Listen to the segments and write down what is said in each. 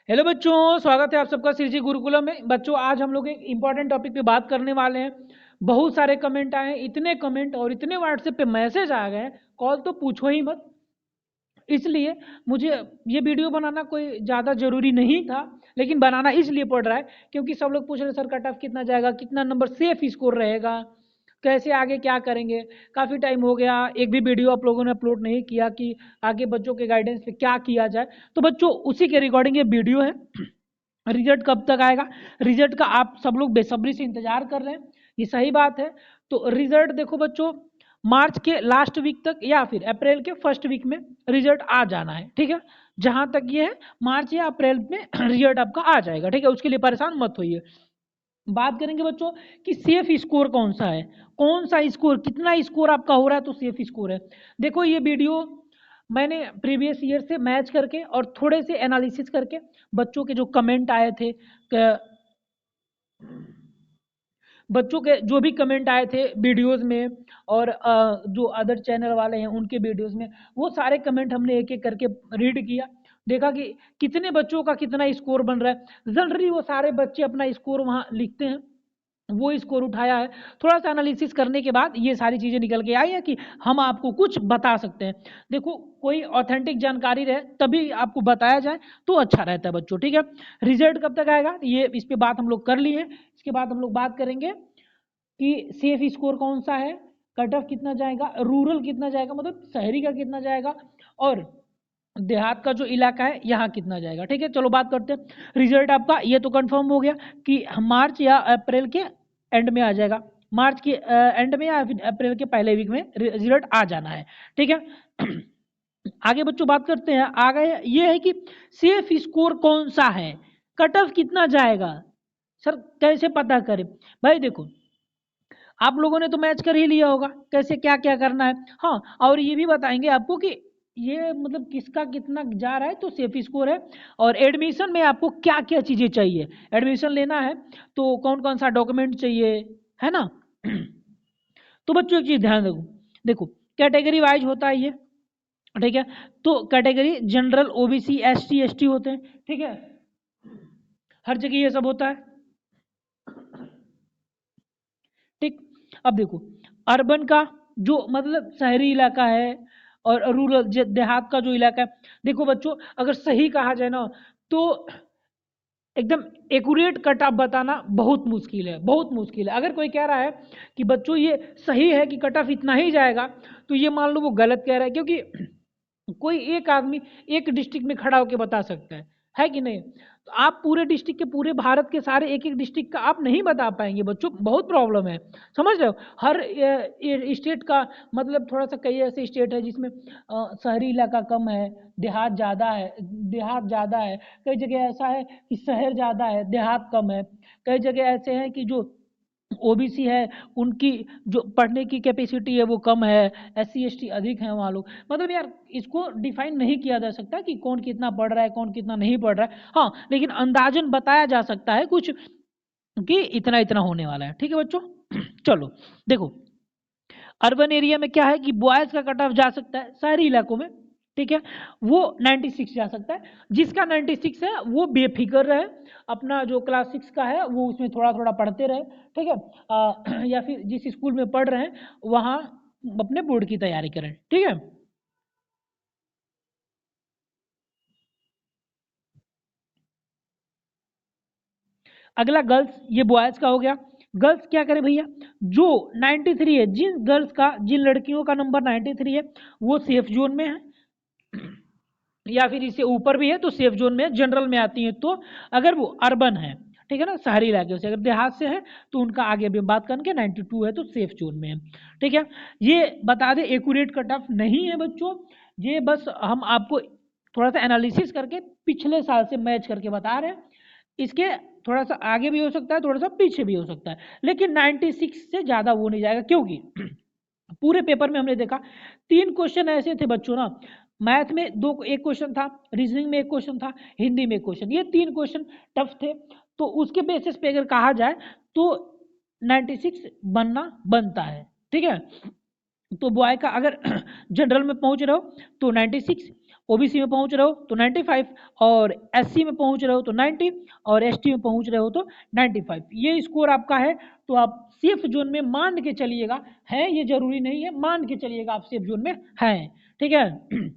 Hello बच्चों, स्वागत है आप सबका श्री जी गुरुकुलम में। बच्चों, आज हम लोग एक इंपॉर्टेंट टॉपिक पे बात करने वाले हैं। बहुत सारे कमेंट आए, इतने कमेंट और इतने व्हाट्सएप पे मैसेज आ गए, कॉल तो पूछो ही मत। इसलिए मुझे ये वीडियो बनाना कोई ज़्यादा ज़रूरी नहीं था, लेकिन बनाना इसलिए पड़ रहा है क्योंकि सब लोग पूछ रहे सर कट ऑफ कितना जाएगा, कितना नंबर सेफ स्कोर रहेगा, कैसे आगे क्या करेंगे। काफ़ी टाइम हो गया, एक भी वीडियो आप लोगों ने अपलोड नहीं किया कि आगे बच्चों के गाइडेंस पे क्या किया जाए। तो बच्चों, उसी के रिकॉर्डिंग ये वीडियो है। रिजल्ट कब तक आएगा, रिजल्ट का आप सब लोग बेसब्री से इंतजार कर रहे हैं, ये सही बात है। तो रिजल्ट देखो बच्चों, मार्च के लास्ट वीक तक या फिर अप्रैल के फर्स्ट वीक में रिजल्ट आ जाना है, ठीक है। जहां तक ये है, मार्च या अप्रैल में रिजल्ट आपका आ जाएगा, ठीक है। उसके लिए परेशान मत होइए। बात करेंगे बच्चों कि सेफ स्कोर कौन सा है, कौन सा स्कोर, कितना स्कोर आपका हो रहा है तो सेफ स्कोर है। देखो, ये वीडियो मैंने प्रीवियस ईयर से मैच करके और थोड़े से एनालिसिस करके बच्चों के जो कमेंट आए थे, बच्चों के जो भी कमेंट आए थे वीडियोस में और जो अदर चैनल वाले हैं उनके वीडियोस में, वो सारे कमेंट हमने एक एक करके रीड किया, देखा कि कितने बच्चों का कितना स्कोर बन रहा है। जनरली वो सारे बच्चे अपना स्कोर वहाँ लिखते हैं, वो स्कोर उठाया है। थोड़ा सा एनालिसिस करने के बाद ये सारी चीज़ें निकल के आई है कि हम आपको कुछ बता सकते हैं। देखो, कोई ऑथेंटिक जानकारी रहे तभी आपको बताया जाए तो अच्छा रहता है बच्चों, ठीक है। रिजल्ट कब तक आएगा, ये इस पे बात हम लोग कर लिए हैं। इसके बाद हम लोग बात करेंगे कि सेफ स्कोर कौन सा है, कट ऑफ कितना जाएगा, रूरल कितना जाएगा, मतलब शहरी का कितना जाएगा, और देहात का जो इलाका है यहाँ कितना जाएगा, ठीक है। चलो बात करते हैं। रिजल्ट आपका ये तो कंफर्म हो गया कि मार्च या अप्रैल के एंड में आ जाएगा, मार्च के एंड में या फिर अप्रैल के पहले वीक में रिजल्ट आ जाना है, ठीक है। आगे बच्चों बात करते हैं। आगे ये है कि सेफ स्कोर कौन सा है, कट ऑफ कितना जाएगा, सर कैसे पता करें। भाई देखो, आप लोगों ने तो मैच कर ही लिया होगा कैसे क्या क्या करना है। हाँ, और ये भी बताएंगे आपको कि ये मतलब किसका कितना जा रहा है तो सेफ स्कोर है। और एडमिशन में आपको क्या क्या चीज़ें चाहिए, एडमिशन लेना है तो कौन कौन सा डॉक्यूमेंट चाहिए, है ना। तो बच्चों एक चीज़ ध्यान रखो, देखो कैटेगरी वाइज होता है ये, ठीक है। तो category general, OBC, ST, ST होते हैं, ठीक है। हर जगह ये सब होता है, ठीक। अब देखो, अर्बन का जो मतलब शहरी इलाका है और रूरल देहात का जो इलाका है, देखो बच्चों अगर सही कहा जाए ना तो एकदम एक्यूरेट कट ऑफ बताना बहुत मुश्किल है, बहुत मुश्किल है। अगर कोई कह रहा है कि बच्चों ये सही है कि कट ऑफ इतना ही जाएगा, तो ये मान लो वो गलत कह रहा है, क्योंकि कोई एक आदमी एक डिस्ट्रिक्ट में खड़ा होकर बता सकता है कि नहीं। तो आप पूरे डिस्ट्रिक्ट के, पूरे भारत के सारे एक एक डिस्ट्रिक्ट का आप नहीं बता पाएंगे बच्चों, बहुत प्रॉब्लम है, समझ रहे हो। हर स्टेट का मतलब थोड़ा सा, कई ऐसे स्टेट है जिसमें शहरी इलाका कम है, देहात ज़्यादा है, देहात ज़्यादा है। कई जगह ऐसा है कि शहर ज़्यादा है, देहात कम है। कई जगह ऐसे हैं कि जो ओबीसी है उनकी जो पढ़ने की कैपेसिटी है वो कम है, एससी एसटी अधिक है वहाँ लोग। मतलब यार, इसको डिफाइन नहीं किया जा सकता कि कौन कितना पढ़ रहा है कौन कितना नहीं पढ़ रहा है। हाँ, लेकिन अंदाजन बताया जा सकता है कुछ कि इतना इतना होने वाला है, ठीक है बच्चों। चलो देखो, अर्बन एरिया में क्या है कि बॉयज का कट ऑफ जा सकता है शहरी इलाकों में, ठीक है, वो 96 जा सकता है। जिसका 96 है वो बेफिक्र रहे, अपना जो क्लास 6 का है वो उसमें थोड़ा थोड़ा पढ़ते रहे, ठीक है। या फिर जिस स्कूल में पढ़ रहे हैं वहाँ अपने बोर्ड की तैयारी करें, ठीक है। अगला गर्ल्स, ये बॉयज का हो गया। गर्ल्स क्या करें भैया, जो 93 है, जिन गर्ल्स का, जिन लड़कियों का नंबर 93 है वो सेफ जोन में है, या फिर इससे ऊपर भी है तो सेफ जोन में, जनरल में आती है। तो अगर वो अर्बन है, ठीक है ना, शहरी इलाके से, अगर देहात से है तो उनका आगे अभी बात करके 92 है तो सेफ जोन में है, ठीक है। ये बता दें एक्यूरेट कट ऑफ नहीं है बच्चों, ये बस हम आपको थोड़ा सा एनालिसिस करके पिछले साल से मैच करके बता रहे हैं। इसके थोड़ा सा आगे भी हो सकता है, थोड़ा सा पीछे भी हो सकता है, लेकिन 96 से ज़्यादा वो नहीं जाएगा, क्योंकि पूरे पेपर में हमने देखा 3 क्वेश्चन ऐसे थे बच्चों ना, मैथ में दो, एक क्वेश्चन था, रीजनिंग में एक क्वेश्चन था, हिंदी में एक क्वेश्चन, ये 3 क्वेश्चन टफ थे। तो उसके बेसिस पे अगर कहा जाए तो 96 बनना बनता है, ठीक है। तो बॉय का अगर जनरल में पहुंच रहे हो तो 96, ओबीसी में पहुंच रहे हो तो 95, और एससी में पहुंच रहे हो तो 90, और एसटी में पहुंच रहे हो तो 95। ये स्कोर आपका है, तो आप सेफ जोन में मान के चलिएगा, है, ये जरूरी नहीं है, मान के चलिएगा आप सेफ जोन में हैं, ठीक है।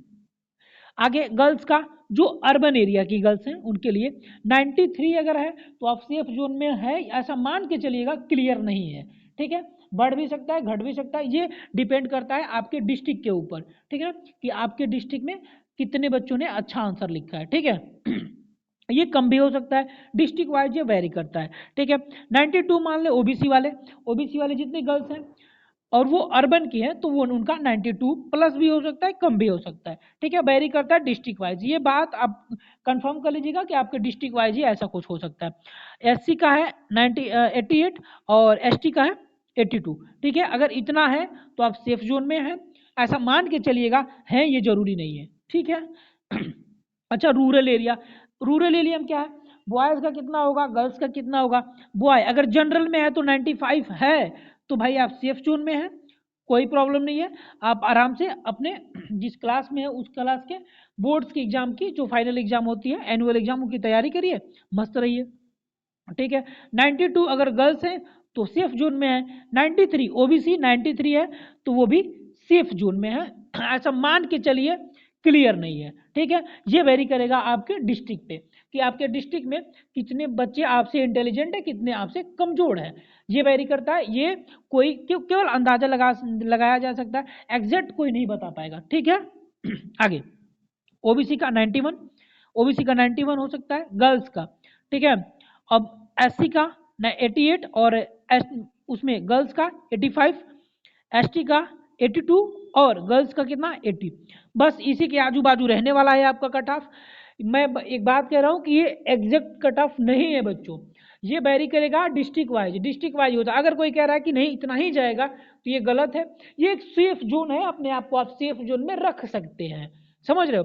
आगे गर्ल्स का, जो अर्बन एरिया की गर्ल्स हैं उनके लिए 93 अगर है तो आप सेफ जोन में है, ऐसा मान के चलिएगा, क्लियर नहीं है, ठीक है। बढ़ भी सकता है, घट भी सकता है, ये डिपेंड करता है आपके डिस्ट्रिक्ट के ऊपर, ठीक है, कि आपके डिस्ट्रिक्ट में कितने बच्चों ने अच्छा आंसर लिखा है, ठीक है। ये कम भी हो सकता है, डिस्ट्रिक्ट वाइज ये वेरी करता है, ठीक है। 92 मान ले ओबीसी वाले जितने गर्ल्स हैं और वो अर्बन की है तो वो उनका 92 प्लस भी हो सकता है, कम भी हो सकता है, ठीक है, वेरी करता है डिस्ट्रिक्ट वाइज। ये बात आप कंफर्म कर लीजिएगा कि आपके डिस्ट्रिक्ट वाइज ही ऐसा कुछ हो सकता है। एससी का है 88 और एसटी का है 82, ठीक है। अगर इतना है तो आप सेफ जोन में हैं, ऐसा मान के चलिएगा, है, ये जरूरी नहीं है, ठीक है। अच्छा, रूरल एरिया में क्या है, बॉयज का कितना होगा, गर्ल्स का कितना होगा। बॉय अगर जनरल में है तो 95 है, तो भाई आप सेफ जोन में हैं, कोई प्रॉब्लम नहीं है, आप आराम से अपने जिस क्लास में है उस क्लास के बोर्ड्स की एग्जाम की, जो फाइनल एग्जाम होती है, एनुअल एग्जाम की तैयारी करिए, मस्त रहिए, ठीक है। 92 अगर गर्ल्स हैं तो सेफ जोन में है, 93 ओबीसी 93 है तो वो भी सेफ जोन में है, ऐसा मान के चलिए, क्लियर नहीं है, ठीक है। ये वेरी करेगा आपके डिस्ट्रिक्ट पे, कि आपके डिस्ट्रिक्ट में कितने बच्चे आपसे इंटेलिजेंट है, कितने आपसे कमजोर है, ये वेरी करता है। ये कोई केवल अंदाजा लगाया जा सकता है, एग्जैक्ट कोई नहीं बता पाएगा, ठीक है। आगे ओबीसी का 91 हो सकता है गर्ल्स का, ठीक है। अब एससी का 88 और उसमें गर्ल्स का 85, एसटी का 82 और गर्ल्स का कितना 80, बस इसी के आजू बाजू रहने वाला है आपका कट ऑफ। मैं एक बात कह रहा हूँ कि ये एग्जैक्ट कट ऑफ नहीं है बच्चों, ये वेरी करेगा डिस्ट्रिक्ट वाइज होता है। अगर कोई कह रहा है कि नहीं इतना ही जाएगा तो ये गलत है, ये एक सेफ जोन है, अपने आप को आप सेफ जोन में रख सकते हैं, समझ रहे हो।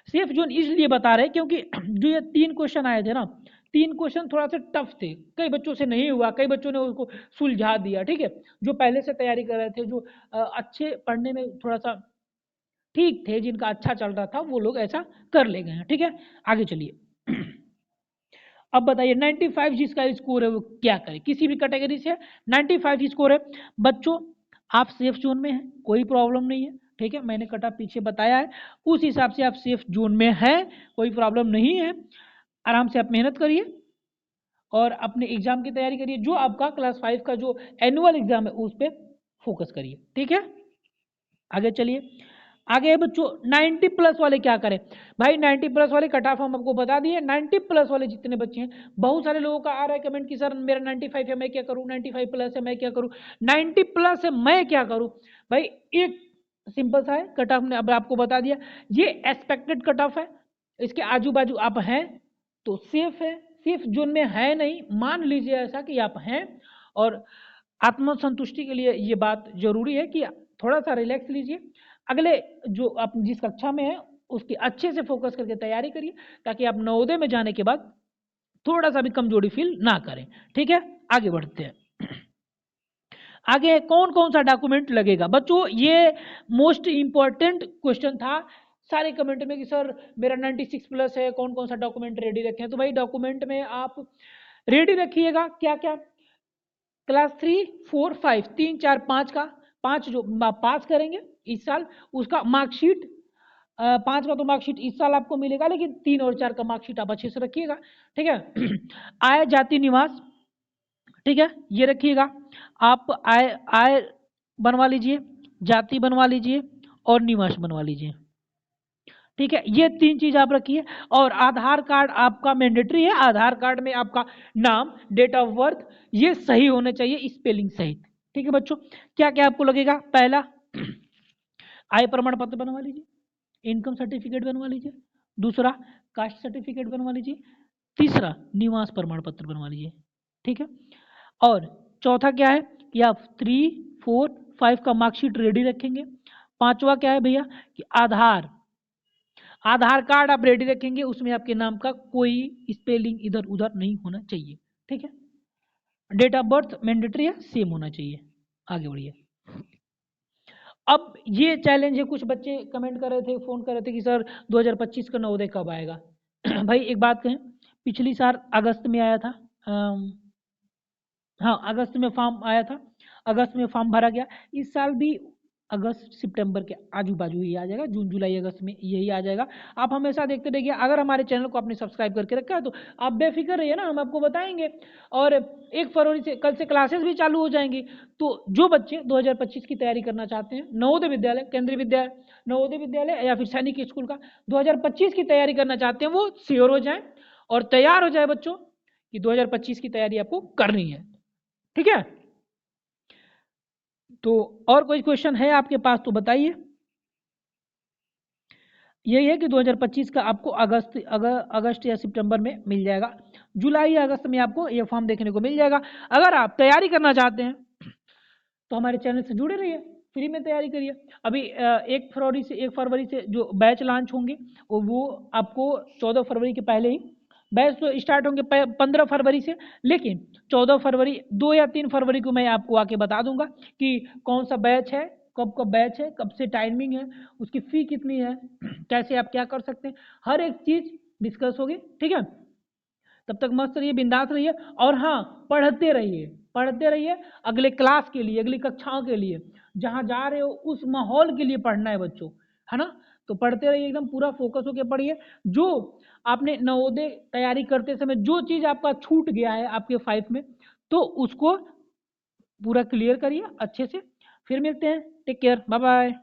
सेफ जोन इसलिए बता रहे क्योंकि जो ये 3 क्वेश्चन आए थे ना, 3 क्वेश्चन थोड़ा सा टफ थे, कई बच्चों से नहीं हुआ, कई बच्चों ने उसको सुलझा दिया, ठीक है। जो पहले से तैयारी कर रहे थे, जो अच्छे पढ़ने में थोड़ा सा ठीक थे, जिनका अच्छा चल रहा था, वो लोग ऐसा कर ले गए हैं, ठीक है। आगे चलिए। अब बताइए 95 जिसका स्कोर है वो क्या करे, किसी भी कैटेगरी से 95 स्कोर है बच्चों, आप सेफ जोन में हैं, कोई प्रॉब्लम नहीं है, ठीक है। मैंने कटा पीछे बताया है, उस हिसाब से आप सेफ जोन में हैं, कोई प्रॉब्लम नहीं है, आराम से आप मेहनत करिए और अपने एग्जाम की तैयारी करिए, जो आपका क्लास 5 का जो एनुअल एग्जाम है उस पर फोकस करिए, ठीक है। आगे चलिए, आगे है बच्चों 90 प्लस वाले क्या करें। भाई 90 प्लस वाले कट ऑफ हम आपको बता दिए, 90 प्लस वाले जितने बच्चे हैं, बहुत सारे लोगों का आ रहा है कमेंट कि सर मेरा 95 है मैं क्या करूं, 95 प्लस है मैं क्या करूं, 90 प्लस है मैं क्या करूं। भाई एक सिंपल सा है कट ऑफ, ने अब आपको बता दिया, ये एक्सपेक्टेड कट ऑफ है, इसके आजू बाजू आप हैं तो सेफ है, सेफ जोन में है नहीं, मान लीजिए ऐसा कि आप हैं, और आत्मसंतुष्टि के लिए ये बात जरूरी है कि थोड़ा सा रिलैक्स लीजिए, अगले जो आप जिस कक्षा में है उसकी अच्छे से फोकस करके तैयारी करिए, ताकि आप नवोदय में जाने के बाद थोड़ा सा भी कमजोरी फील ना करें, ठीक है। आगे बढ़ते हैं, आगे कौन कौन सा डॉक्यूमेंट लगेगा बच्चों, ये मोस्ट इंपॉर्टेंट क्वेश्चन था सारे कमेंट में कि सर मेरा 96 प्लस है, कौन कौन सा डॉक्यूमेंट रेडी रखें। तो भाई डॉक्यूमेंट में आप रेडी रखिएगा क्या क्या, क्लास 3 4 5 3 4 5 का, 5 जो पास करेंगे इस साल उसका मार्कशीट, 5 का तो मार्कशीट इस साल आपको मिलेगा, लेकिन 3 और 4 का मार्कशीट आप अच्छे से रखिएगा, ठीक है। आय जाति निवास, ठीक है, ये रखिएगा आप, आय बनवा लीजिए, जाति बनवा लीजिए और निवास बनवा लीजिए, ठीक है। ये 3 चीज आप रखिए, और आधार कार्ड आपका मैंडेटरी है, आधार कार्ड में आपका नाम, डेट ऑफ बर्थ ये सही होने चाहिए, स्पेलिंग सहित, ठीक है बच्चों। क्या क्या आपको लगेगा, पहला आय प्रमाण पत्र बनवा लीजिए, इनकम सर्टिफिकेट बनवा लीजिए, दूसरा कास्ट सर्टिफिकेट बनवा लीजिए, तीसरा निवास प्रमाण पत्र बनवा लीजिए, ठीक है। और चौथा क्या है कि आप 3 4 5 का मार्कशीट रेडी रखेंगे। पांचवा क्या है भैया कि आधार कार्ड आप रेडी रखेंगे, उसमें आपके नाम का कोई स्पेलिंग इधर उधर नहीं होना चाहिए, ठीक है। डेट ऑफ बर्थ मैंडेटरी है, सेम होना चाहिए। आगे बढ़िए, अब ये चैलेंज है, कुछ बच्चे कमेंट कर रहे थे, फोन कर रहे थे कि सर 2025 का नवोदय कब आएगा। भाई एक बात कहें, पिछली साल अगस्त में आया था। हाँ, अगस्त में फॉर्म आया था, अगस्त में फॉर्म भरा गया। इस साल भी अगस्त सितंबर के आजू बाजू ही आ जाएगा, जून जुलाई अगस्त में यही आ जाएगा। आप हमेशा देखते रहिए। अगर हमारे चैनल को आपने सब्सक्राइब करके रखा है तो आप बेफिक्र रहिए ना, हम आपको बताएंगे। और 1 फरवरी से कल से क्लासेस भी चालू हो जाएंगी। तो जो बच्चे 2025 की तैयारी करना चाहते हैं, नवोदय विद्यालय, केंद्रीय विद्यालय, नवोदय विद्यालय या फिर सैनिक स्कूल का 2025 की तैयारी करना चाहते हैं, वो श्योर हो जाए और तैयार हो जाए बच्चों कि 2025 की तैयारी आपको करनी है। ठीक है, तो और कोई क्वेश्चन है आपके पास तो बताइए। यही है कि 2025 का आपको अगस्त या सितंबर में मिल जाएगा, जुलाई या अगस्त में आपको ये फॉर्म देखने को मिल जाएगा। अगर आप तैयारी करना चाहते हैं तो हमारे चैनल से जुड़े रहिए, फ्री में तैयारी करिए। अभी 1 फरवरी से जो बैच लॉन्च होंगे वो आपको 14 फरवरी के पहले ही बैच तो स्टार्ट होंगे 15 फरवरी से, लेकिन 14 फरवरी 2 या 3 फरवरी को मैं आपको आके बता दूंगा कि कौन सा बैच है, कब कब बैच है, कब से टाइमिंग है, उसकी फ़ी कितनी है, कैसे आप क्या कर सकते हैं, हर एक चीज़ डिस्कस होगी। ठीक है, तब तक मस्त रहिए, बिंदास रहिए, और हाँ, पढ़ते रहिए, पढ़ते रहिए अगले क्लास के लिए, अगली कक्षाओं के लिए, जहाँ जा रहे हो उस माहौल के लिए पढ़ना है बच्चों, है ना। तो पढ़ते रहिए, एकदम पूरा फोकस होकर पढ़िए। जो आपने नवोदय तैयारी करते समय जो चीज़ आपका छूट गया है आपके 5 में, तो उसको पूरा क्लियर करिए अच्छे से। फिर मिलते हैं, टेक केयर, बाय बाय।